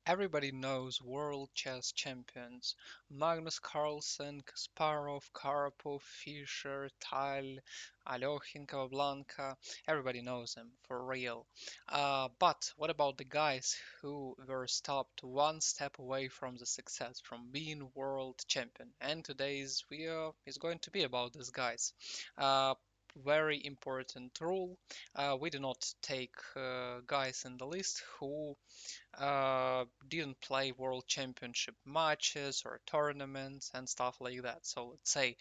Everybody knows world chess champions Magnus Carlsen, Kasparov, Karpov, Fischer, Tal, Alyoshin, Capablanca. Everybody knows them for real. But what about the guys who were stopped one step away from the success, from being world champion? And today's video is going to be about these guys. Uh, Very important rule. We do not take guys in the list who didn't play World Championship matches or tournaments and stuff like that. So let's say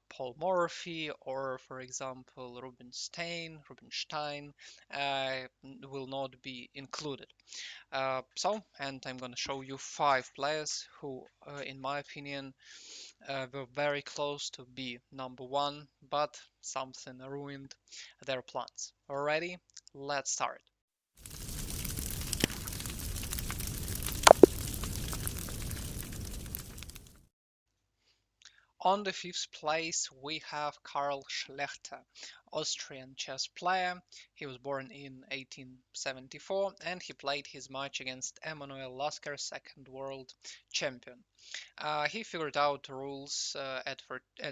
Paul Morphy or, for example, Rubinstein will not be included. And I'm gonna show you five players who, in my opinion, were very close to be number one, but something ruined their plans. Already, let's start. On the fifth place, we have Karl Schlechter, Austrian chess player. He was born in 1874 and he played his match against Emanuel Lasker, second world champion. He figured out the rules at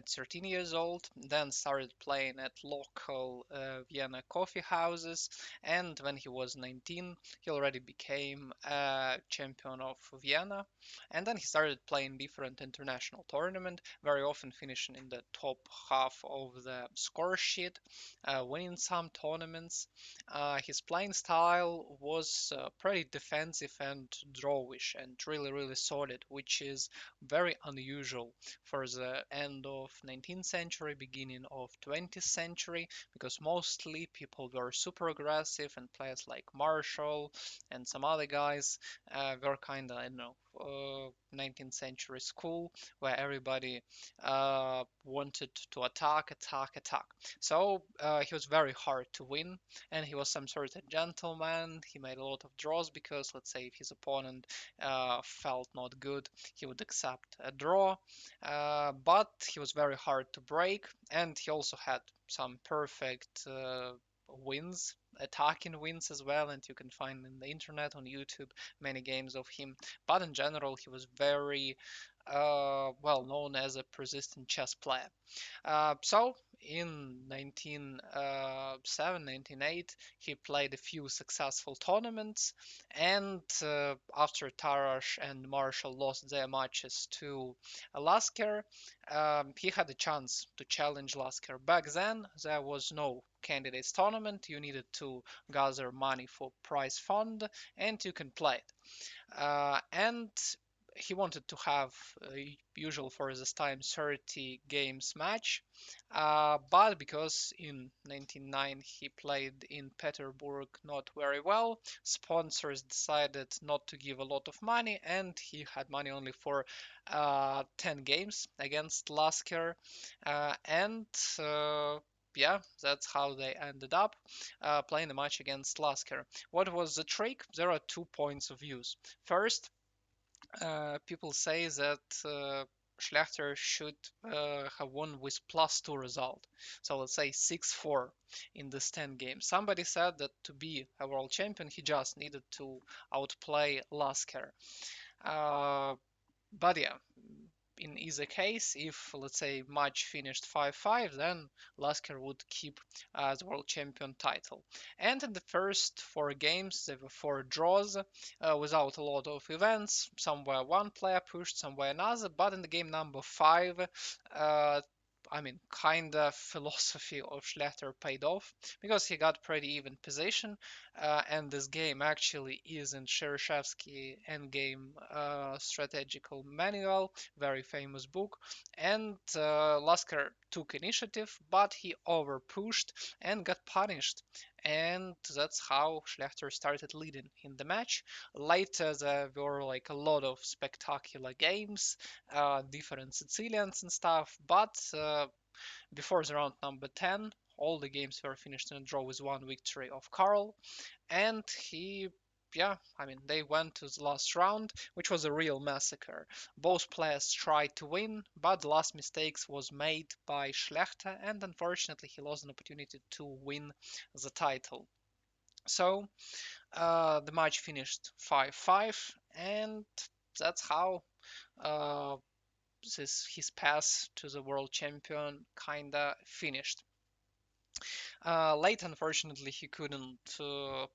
13 years old, then started playing at local Vienna coffee houses, and when he was 19, he already became a champion of Vienna, and then he started playing different international tournaments, very often finishing in the top half of the score sheet, winning some tournaments. His playing style was pretty defensive and drawish and really solid, which is very unusual for the end of 19th century, beginning of 20th century, because mostly people were super aggressive and players like Marshall and some other guys were kind of, I don't know, 19th century school where everybody wanted to attack. So he was very hard to win, and he was some sort of gentleman. He made a lot of draws because, let's say, if his opponent felt not good, he would accept a draw. But he was very hard to break, and he also had some perfect wins, attacking wins as well, and you can find in the internet on YouTube many games of him. But in general, he was very well known as a persistent chess player. So in 1907, 1908, he played a few successful tournaments, and after Tarash and Marshall lost their matches to Lasker, he had a chance to challenge Lasker. Back then, there was no candidates tournament. You needed to gather money for prize fund, and you can play it. And he wanted to have usual for this time 30 games match, but because in 1909 he played in Petersburg not very well, sponsors decided not to give a lot of money, and he had money only for 10 games against Lasker, and yeah, that's how they ended up playing the match against Lasker. What was the trick? There are 2 points of views. First, people say that Schlechter should have won with +2 result. So let's say 6-4 in this 10 games. Somebody said that to be a world champion, he just needed to outplay Lasker. Uh, but yeah, in either case, if let's say match finished 5-5, then Lasker would keep the world champion title. And in the first 4 games, there were 4 draws without a lot of events. Somewhere one player pushed, somewhere another. But in the game number 5, I mean, kind of philosophy of Schlechter paid off because he got pretty even position, and this game actually is in Cheryshev Endgame Strategical Manual, very famous book. And Lasker took initiative, but he overpushed and got punished. And that's how Schlechter started leading in the match. Later, there were like a lot of spectacular games, different Sicilians and stuff, but before the round number 10, all the games were finished in a draw with one victory of Karl, and yeah, I mean, they went to the last round, which was a real massacre. Both players tried to win, but the last mistakes was made by Schlechter, and unfortunately, he lost an opportunity to win the title. So the match finished 5-5, and that's how uh, his path to the world champion kinda finished. Late, unfortunately, he couldn't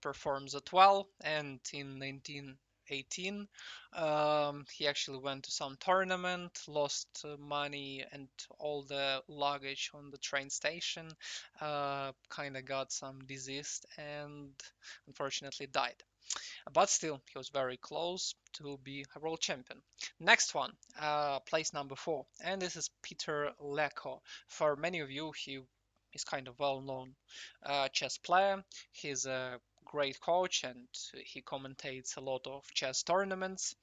perform that well, and in 1918, he actually went to some tournament, lost money and all the luggage on the train station, kind of got some disease, and unfortunately died. But still, he was very close to be a world champion. Next one, place number 4, and this is Peter Leko. For many of you, he is kind of well-known chess player. He's a great coach and he commentates a lot of chess tournaments.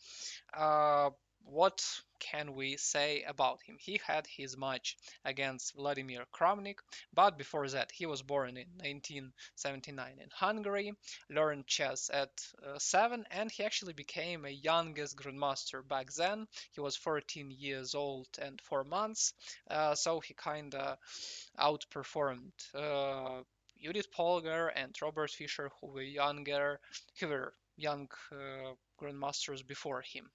Uh, what can we say about him? He had his match against Vladimir Kramnik, but before that, he was born in 1979 in Hungary, learned chess at 7, and he actually became a youngest grandmaster back then. He was 14 years old and 4 months, so he kind of outperformed Judith Polgar and Robert Fischer, who were young grandmasters before him.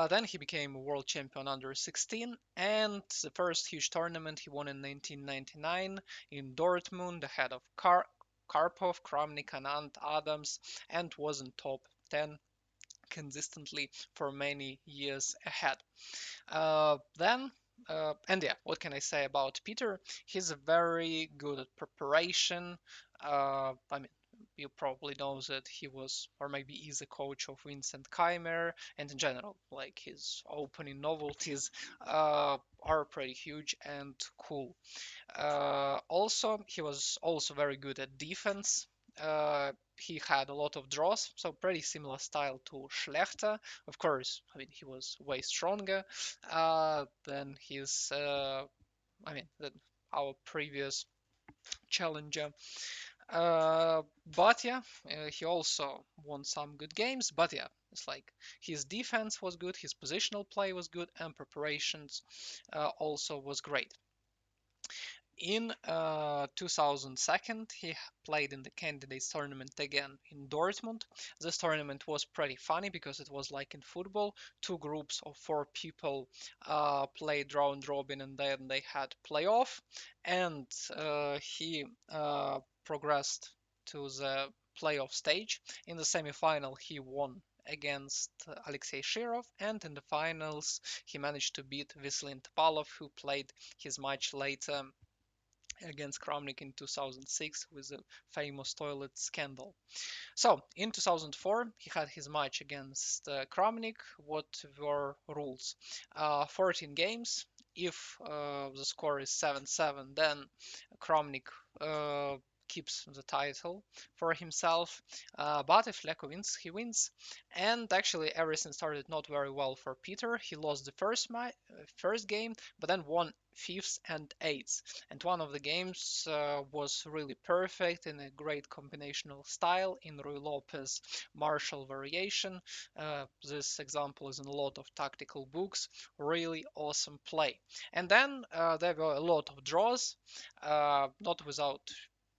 Then he became a world champion under 16, and the first huge tournament he won in 1999 in Dortmund, ahead of Karpov, Kramnik, and Adams, and was in top 10 consistently for many years ahead. Then, and yeah, what can I say about Peter? He's very good at preparation. I mean, you probably know that he was, or maybe is, a coach of Vincent Keimer, and in general, like his opening novelties are pretty huge and cool. Also, he was also very good at defense. He had a lot of draws, so pretty similar style to Schlechter. Of course, I mean, he was way stronger than than our previous challenger. But yeah, he also won some good games. But yeah, it's like his defense was good, his positional play was good, and preparations also was great. In 2002, he played in the candidates tournament again in Dortmund. This tournament was pretty funny because it was like in football. Two groups of 4 people played round robin and then they had playoff. And he progressed to the playoff stage. In the semifinal, he won against Alexei Shirov, and in the finals, he managed to beat Vislin Topalov, who played his match later against Kramnik in 2006 with the famous toilet scandal. So, in 2004, he had his match against Kramnik. What were rules? 14 games. If the score is 7-7, then Kramnik keeps the title for himself. But if Leko wins, he wins. And actually, everything started not very well for Peter. He lost the first game, but then won fifth and eighth. And one of the games was really perfect in a great combinational style in Rui Lopez Marshall variation. This example is in a lot of tactical books. Really awesome play. And then there were a lot of draws, not without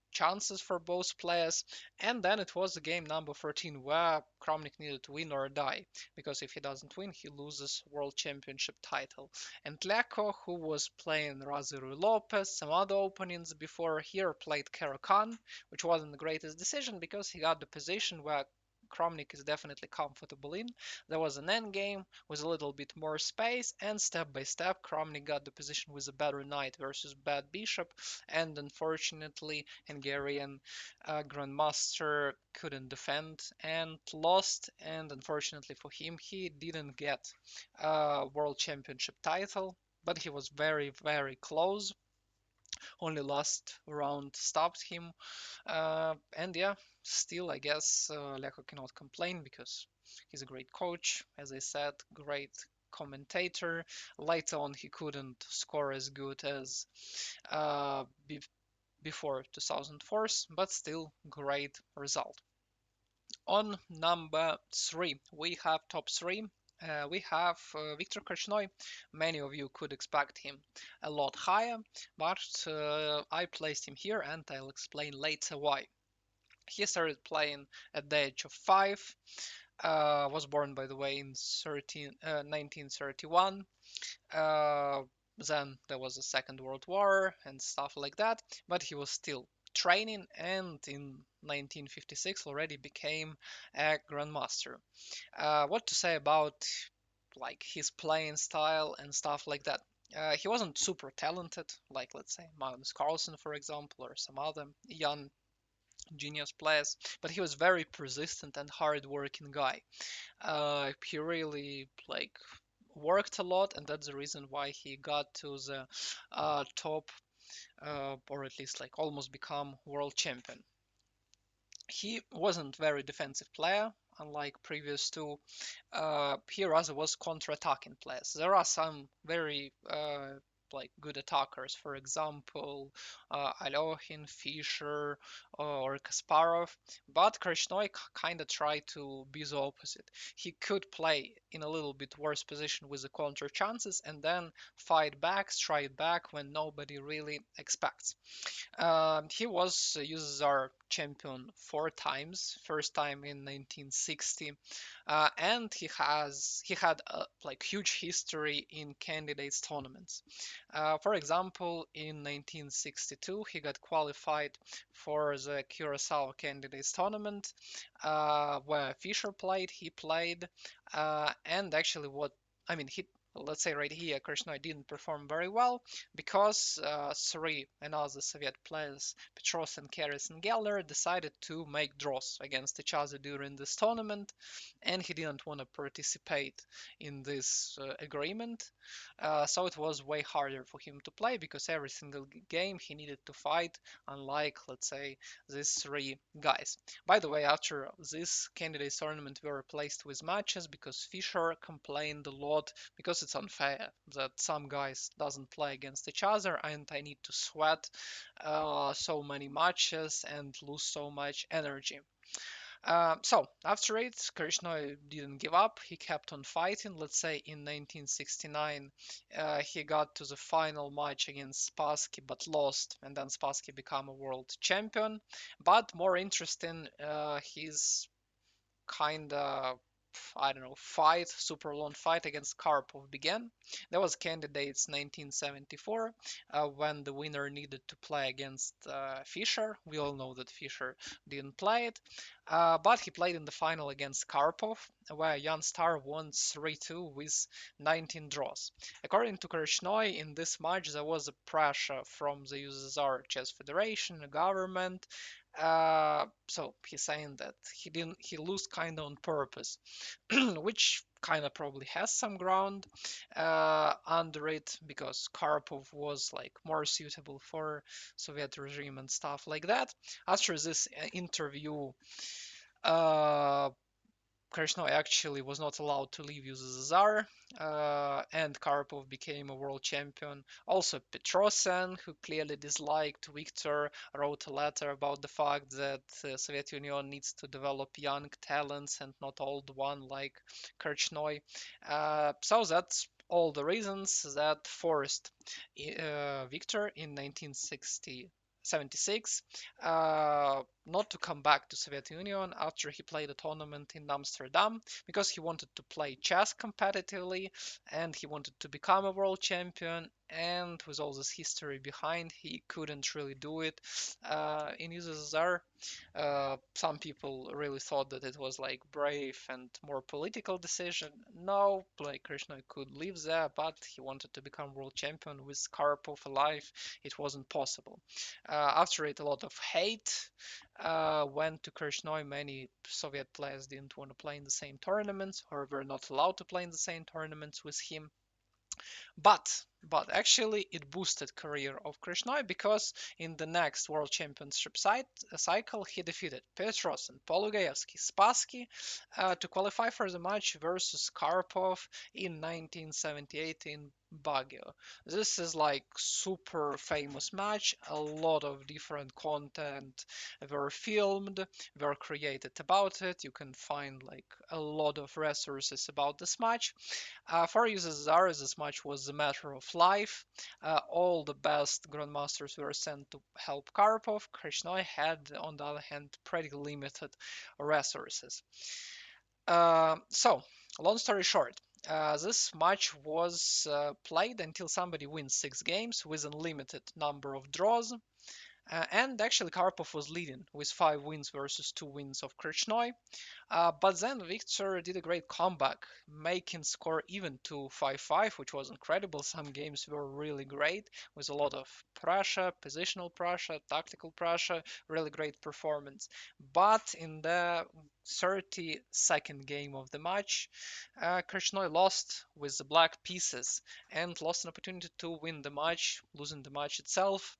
chances for both players. And then it was the game number 13 where Kramnik needed to win or die, because if he doesn't win, he loses World Championship title. And Leko, who was playing Razirui Lopez, some other openings before here, played Karakan, which wasn't the greatest decision because he got the position where Kramnik is definitely comfortable in. There was an endgame with a little bit more space, and step by step, Kramnik got the position with a better knight versus bad bishop, and unfortunately, Hungarian grandmaster couldn't defend and lost. And unfortunately for him, he didn't get a world championship title, but he was very, very close. Only last round stopped him. And yeah, still, I guess Leko cannot complain because he's a great coach, as I said, great commentator. Later on, he couldn't score as good as uh, before 2004, but still great result. On number 3, we have top 3. We have Viktor Korchnoi. Many of you could expect him a lot higher, but I placed him here and I'll explain later why. He started playing at the age of 5. Was born, by the way, in 1931. Uh, then there was a Second World War and stuff like that, but he was still training, and in 1956 already became a grandmaster. What to say about like his playing style and stuff like that? He wasn't super talented, like let's say Magnus Carlsen, for example, or some other young genius players, but he was very persistent and hard-working guy. He really like worked a lot, and that's the reason why he got to the top, or at least like almost become world champion. He wasn't very defensive player, unlike previous two. He rather was counter-attacking players. There are some very like good attackers, for example, Alokhin, Fischer, or Kasparov. But Krasnoi kind of tried to be the opposite. He could play in a little bit worse position with the counter chances and then fight back, strike back when nobody really expects. He was USSR champion 4 times. First time in 1960, and he had a like huge history in candidates tournaments. For example, in 1962, he got qualified for the Curacao candidates tournament, where Fischer played. He played, and actually, what I mean, he let's say right here, Krishnoi didn't perform very well because three another Soviet players, Petros and Keres and Geller, decided to make draws against each other during this tournament, and he didn't want to participate in this agreement. So it was way harder for him to play because every single game he needed to fight, unlike, let's say, these three guys. By the way, after this candidates tournament were replaced with matches because Fischer complained a lot because it's unfair that some guys doesn't play against each other and I need to sweat so many matches and lose so much energy. So after it, Krishna didn't give up. He kept on fighting. Let's say in 1969, he got to the final match against Spassky, but lost, and then Spassky became a world champion. But more interesting, his kind of, I don't know, fight, super long fight against Karpov began. That was candidates 1974, when the winner needed to play against Fischer. We all know that Fischer didn't play it, but he played in the final against Karpov, where Jan Star won 3-2 with 19 draws. According to Korchnoi, in this match there was a pressure from the USSR Chess Federation, the government, so he's saying that he lose kind of on purpose, which kind of probably has some ground under it because Karpov was like more suitable for Soviet regime and stuff like that. After this interview, uh, Krasnoi actually was not allowed to leave USSR, and Karpov became a world champion. Also, Petrosen, who clearly disliked Viktor, wrote a letter about the fact that the Soviet Union needs to develop young talents and not old one like Korchnoi. So that's all the reasons that forced Viktor in 1976 not to come back to Soviet Union after he played a tournament in Amsterdam because he wanted to play chess competitively and he wanted to become a world champion. And with all this history behind, he couldn't really do it in USSR. Some people really thought that it was like brave and more political decision. No, like Krishna could live there, but he wanted to become world champion with Karpov alive. It wasn't possible. After it, a lot of hate went to Krishnoi. Many Soviet players didn't want to play in the same tournaments or were not allowed to play in the same tournaments with him. But actually it boosted career of Krishnoi because in the next World Championship cycle he defeated Petros and Polugaevsky Spassky to qualify for the match versus Karpov in 1978 in Baguio. This is like super famous match. A lot of different content were filmed, were created about it. You can find like a lot of resources about this match. For USSR, this match was a matter of life. All the best grandmasters were sent to help Karpov. Krishnoi had, on the other hand, pretty limited resources. So, long story short, this match was played until somebody wins 6 games with unlimited number of draws. And actually, Karpov was leading with 5 wins versus 2 wins of Krichnoi. But then Victor did a great comeback, making score even to 5-5, which was incredible. Some games were really great, with a lot of pressure, positional pressure, tactical pressure, really great performance. But in the 32nd game of the match, Krasnoy lost with the black pieces and lost an opportunity to win the match, losing the match itself.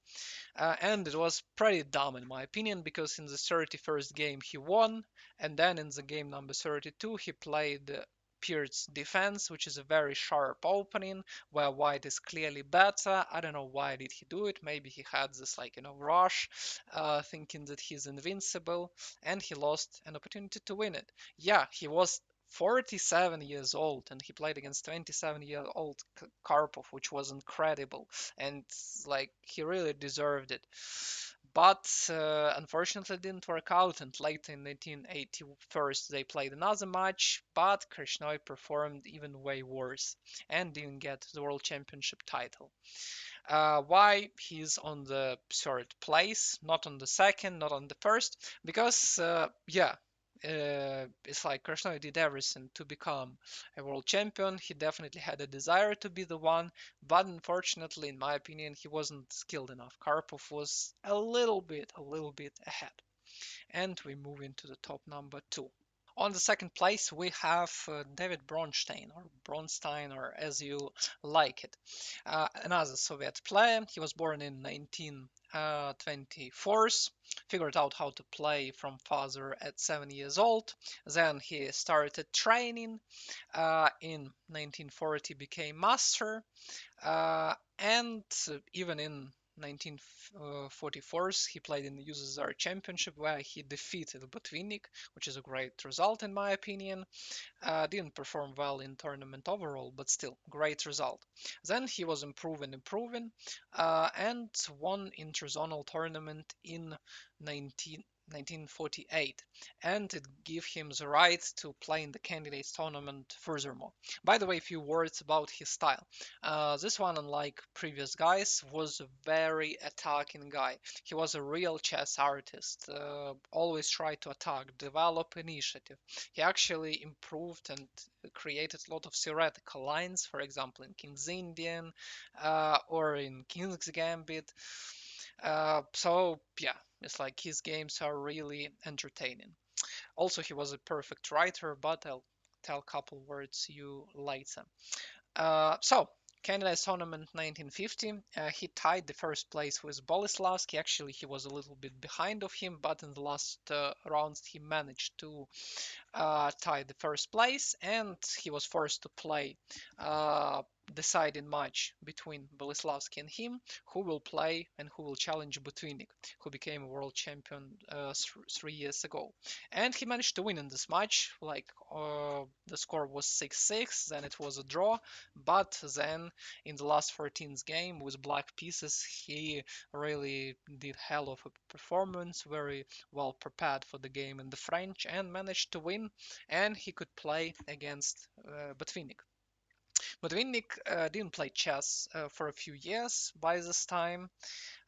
And it was pretty dumb in my opinion because in the 31st game he won, and then in the game number 32 he played Peart's defense, which is a very sharp opening where white is clearly better. I don't know why did he do it. Maybe he had this rush, thinking that he's invincible, and he lost an opportunity to win it. Yeah, he was 47 years old and he played against 27-year-old Karpov, which was incredible, and he really deserved it. But unfortunately, it didn't work out. And later in 1981, they played another match, but Krishnoi performed even way worse and didn't get the World Championship title. Why he's on the third place, not on the second, not on the first? Because it's like Krasnoy did everything to become a world champion. He definitely had a desire to be the one, but unfortunately, in my opinion, he wasn't skilled enough. Karpov was a little bit ahead. And we move into the top number 2. On the second place, we have David Bronstein, or Bronstein, or as you like it. Another Soviet player. He was born in 1924, figured out how to play from father at 7 years old. Then he started training. In 1940, became master. And even in 1944, he played in the USSR Championship where he defeated Botvinnik, which is a great result in my opinion. Didn't perform well in tournament overall, but still, great result. Then he was improving, and won interzonal tournament in 1948, and it gave him the right to play in the candidates tournament furthermore. By the way, a few words about his style. This one, unlike previous guys, was a very attacking guy. He was a real chess artist, always tried to attack, develop initiative. He actually improved and created a lot of theoretical lines, for example, in King's Indian or in King's Gambit. So yeah, it's like his games are really entertaining. Also, he was a perfect writer, but I'll tell a couple words you later. So, Canada's tournament 1950, he tied the first place with Boleslavsky. Actually, he was a little bit behind of him, but in the last rounds he managed to tied the first place, and he was forced to play deciding match between Boleslavsky and him, who will play and who will challenge Botvinnik, who became a world champion 3 years ago. And he managed to win in this match. The score was 6-6, then it was a draw, but then in the last 14th game with black pieces, he really did hell of a performance, very well prepared for the game in the French, and managed to win, and he could play against Botvinnik. Botvinnik didn't play chess for a few years by this time,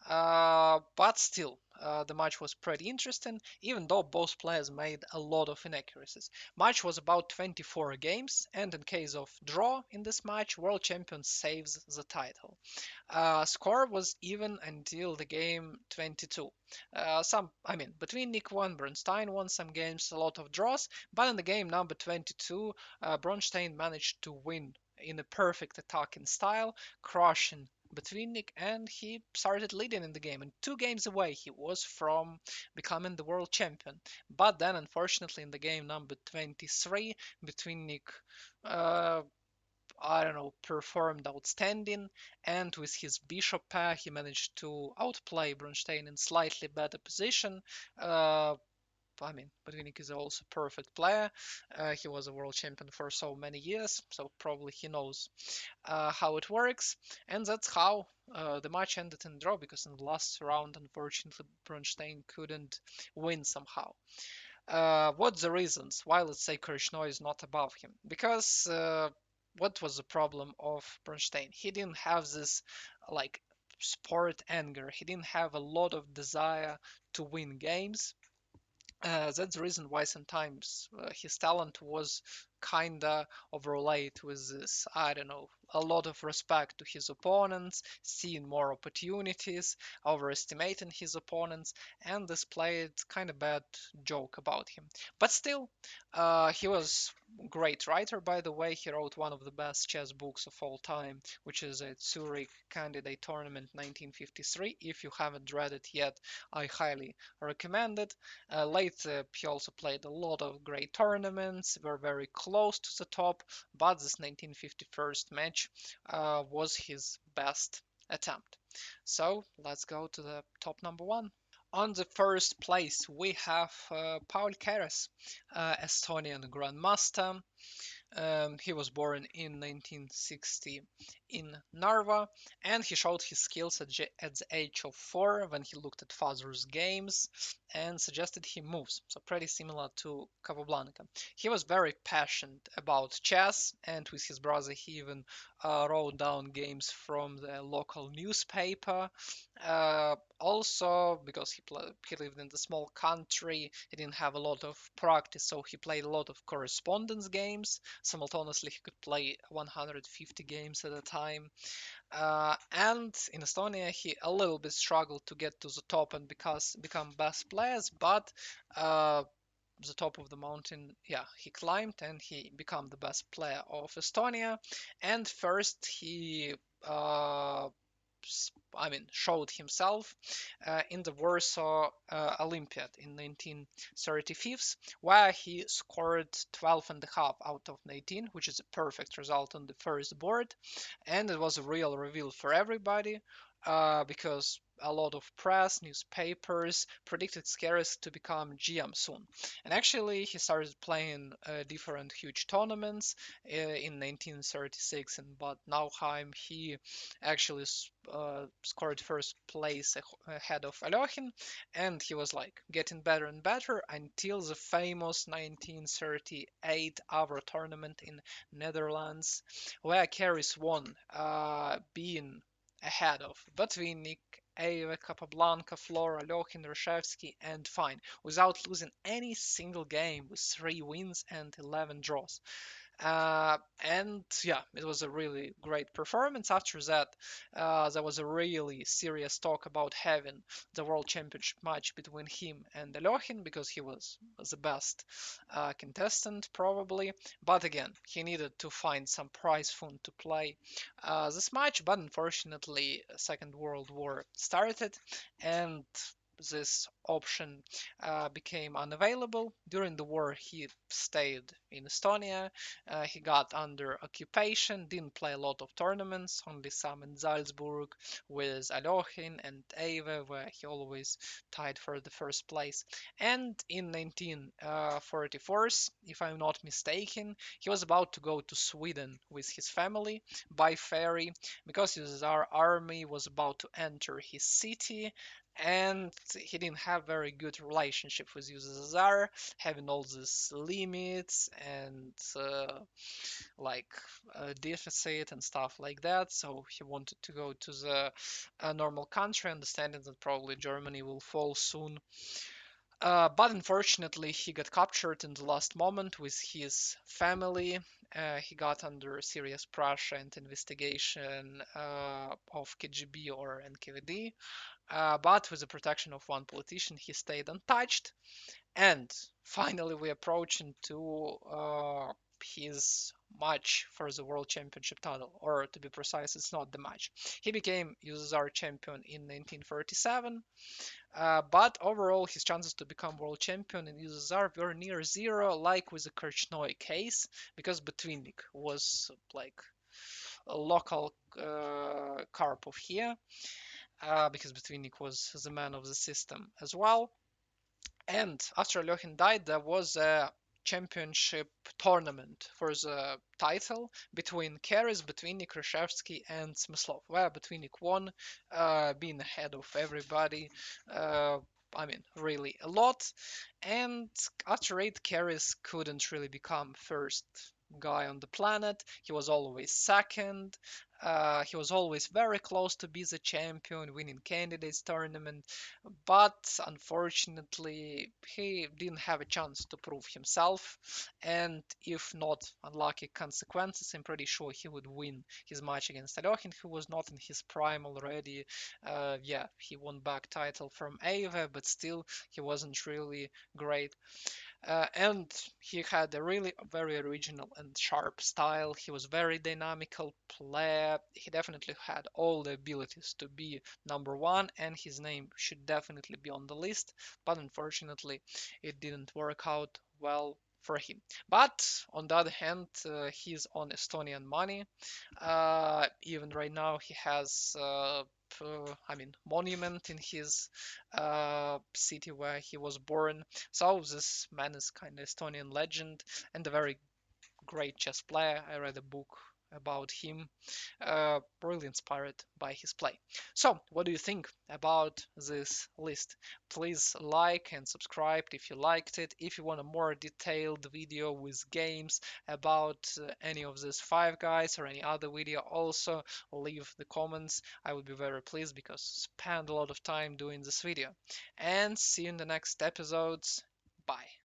but still, the match was pretty interesting, even though both players made a lot of inaccuracies. Match was about 24 games, and in case of draw in this match, world champion saves the title. Score was even until the game 22. Between Nick won, Bernstein won some games, a lot of draws, but in the game number 22, Bronstein managed to win in a perfect attacking style, crushing Botvinnik, and he started leading in the game. And 2 games away, he was from becoming the world champion. But then, unfortunately, in the game number 23, Botvinnik I don't know, performed outstanding, and with his bishop pair, he managed to outplay Bronstein in slightly better position. Botvinnik is also a perfect player. He was a world champion for so many years, so probably he knows how it works. And that's how the match ended in draw, because in the last round, unfortunately, Bronstein couldn't win somehow. What's the reasons why, let's say, Korchnoi is not above him? Because what was the problem of Bernstein? He didn't have this like sport anger. He didn't have a lot of desire to win games. That's the reason why sometimes his talent was kinda overlaid with this, I don't know, a lot of respect to his opponents, seeing more opportunities, overestimating his opponents, and this played kind of bad joke about him. But still, he was great writer, by the way. He wrote one of the best chess books of all time, which is a Zurich Candidate Tournament 1953. If you haven't read it yet, I highly recommend it. Later, he also played a lot of great tournaments, were very close to the top, but this 1951 match was his best attempt. So let's go to the top number one. On the first place, we have Paul Keres, Estonian Grandmaster. He was born in 1960 in Narva, and he showed his skills at the age of 4 when he looked at father's games and suggested he moves. So pretty similar to Capablanca. He was very passionate about chess, and with his brother he even wrote down games from the local newspaper. Also, because he lived in the small country, he didn't have a lot of practice, so he played a lot of correspondence games. Simultaneously, he could play 150 games at a time. And in Estonia, he a little bit struggled to get to the top and become best players, but the top of the mountain, yeah, he climbed and he became the best player of Estonia. And first, he uh, showed himself in the Warsaw Olympiad in 1935, where he scored 12 and a half out of 19, which is a perfect result on the first board. And it was a real reveal for everybody because a lot of press, newspapers predicted Skeres to become GM soon. And actually, he started playing different huge tournaments in 1936 in Bad Nauheim. He actually scored first place ahead of Alokhin, and he was like getting better and better until the famous 1938 Avro tournament in Netherlands, where Keres won, being ahead of Botvinnik, Eva, Capablanca, Flora, Alokhin, Reshevsky, and Fine, without losing any single game with 3 wins and 11 draws. And yeah, it was a really great performance. After that, there was a really serious talk about having the World Championship match between him and Alokhin because he was the best contestant, probably. But again, he needed to find some prize fund to play this match. But unfortunately, Second World War started, and this option became unavailable. During the war, he stayed in Estonia. He got under occupation, didn't play a lot of tournaments, only some in Salzburg with Alokhin and Eva, where he always tied for the first place. And in 1944, if I'm not mistaken, he was about to go to Sweden with his family by ferry because his army was about to enter his city, and he didn't have very good relationship with USSR, having all these limits and like deficit and stuff like that. So he wanted to go to the normal country, understanding that probably Germany will fall soon. But unfortunately, he got captured in the last moment with his family. He got under serious pressure and investigation of KGB or NKVD. But with the protection of one politician, he stayed untouched. And finally, we approaching to his match for the World Championship title, or to be precise, it's not the match. He became USSR champion in 1937, but overall, his chances to become world champion in USSR were near zero, like with the Korchnoi case, because Botvinnik was like a local Karpov here, because Botvinnik was the man of the system as well. And after Alyohin died, there was a championship tournament for the title between Keres, Botvinnik, Reshevsky, and Smyslov, where Botvinnik won, being ahead of everybody. I mean, really a lot. And after 8 carries, couldn't really become first guy on the planet. He was always second. He was always very close to be the champion, winning candidates tournament, but unfortunately he didn't have a chance to prove himself. And if not unlucky consequences, I'm pretty sure he would win his match against Alekhin, who was not in his prime already. Yeah, he won back title from Ava, but still he wasn't really great. And he had a really very original and sharp style. He was very dynamical player. He definitely had all the abilities to be number one, and his name should definitely be on the list. But unfortunately, it didn't work out well for him. But on the other hand, he's on Estonian money. Even right now, he has I mean, monument in his city where he was born. So this man is kind of Estonian legend and a very great chess player. I read a book about him, really inspired by his play. So, what do you think about this list? Please like and subscribe if you liked it. If you want a more detailed video with games about any of these five guys or any other video, also leave the comments. I would be very pleased because I spent a lot of time doing this video. And see you in the next episodes. Bye.